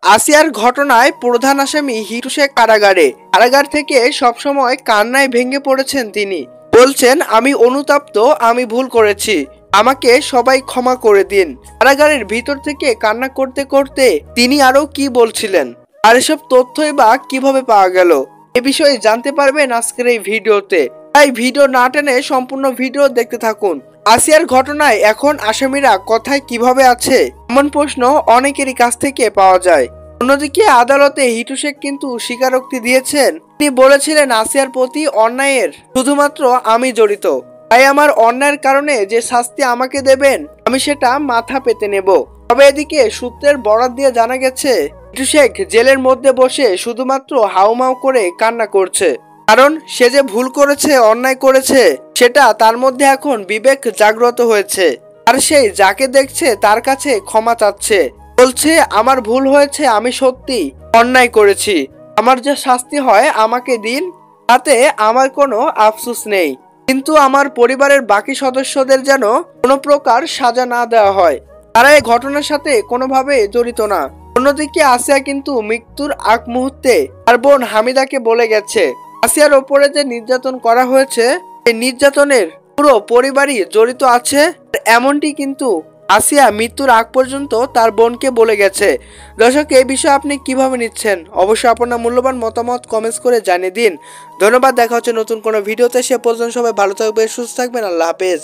আসিয়ার ঘটনায় প্রধান আসামি হিটু শেখ কারাগার থেকে সবসময় কান্নায় ভেঙে পড়েছেন তিনি। বলছেন, আমি অনুতপ্ত, আমি ভুল করেছি, আমাকে সবাই ক্ষমা করে দিন। কারাগারের ভিতর থেকে কান্না করতে করতে তিনি আরো কি বলছিলেন, আর এসব তথ্যই বা কিভাবে পাওয়া গেল, এ বিষয়ে জানতে পারবেন আজকের এই ভিডিওতে। তাই ভিডিও না টেনে সম্পূর্ণ ভিডিও দেখতে থাকুন। আসিয়ার ঘটনায় এখন আসামিরা কোথায় কিভাবে আছে, এমন প্রশ্ন অনেকেরই কাছ থেকে পাওয়া যায়। অন্যদিকে আদালতে হিটু শেখ কিন্তু স্বীকারোক্তি দিয়েছেন। তিনি বলেছিলেন, আসিয়ার প্রতি অন্যায়ের শুধুমাত্র আমি জড়িত, তাই আমার অন্যায়ের কারণে যে শাস্তি আমাকে দেবেন আমি সেটা মাথা পেতে নেব। তবে এদিকে সূত্রের বরাত দিয়ে জানা গেছে, হিটু শেখ জেলের মধ্যে বসে শুধুমাত্র হাউমাউ করে কান্না করছে, কারণ সে যে ভুল করেছে, অন্যায় করেছে, সেটা তার মধ্যে এখন বিবেক জাগ্রত হয়েছে। আর সেই যাকে দেখছে তার কাছে ক্ষমা চাচ্ছে, বলছে আমার ভুল হয়েছে, আমি সত্যি অন্যায় করেছি, আমার যে শাস্তি হয় আমাকে দিন, তাতে আমার কোনো আফসোস নেই, কিন্তু আমার পরিবারের বাকি সদস্যদের যেন কোনো প্রকার সাজা না দেওয়া হয়, তারা এই ঘটনার সাথে কোনোভাবে জড়িত না। অন্যদিকে আসিয়া কিন্তু মৃত্যুর আগ মুহূর্তে তার বোন হামিদাকে বলে গেছে, আসিয়ার ওপরে যে নির্যাতন করা হয়েছে এই নির্যাতনের পুরো পরিবারই জড়িত আছে। এমনটি কিন্তু আসিয়া মৃত্যুর আগ পর্যন্ত তার বোনকে বলে গেছে। দর্শক, এই বিষয়ে আপনি কিভাবে নিচ্ছেন, অবশ্যই আপনার মূল্যবান মতামত কমেন্টস করে জানিয়ে দিন। ধন্যবাদ, দেখা হচ্ছে নতুন কোনো ভিডিওতে। সে পর্যন্ত সবাই ভালো থাকবেন, সুস্থ থাকবেন, আল্লাহ হাফেজ।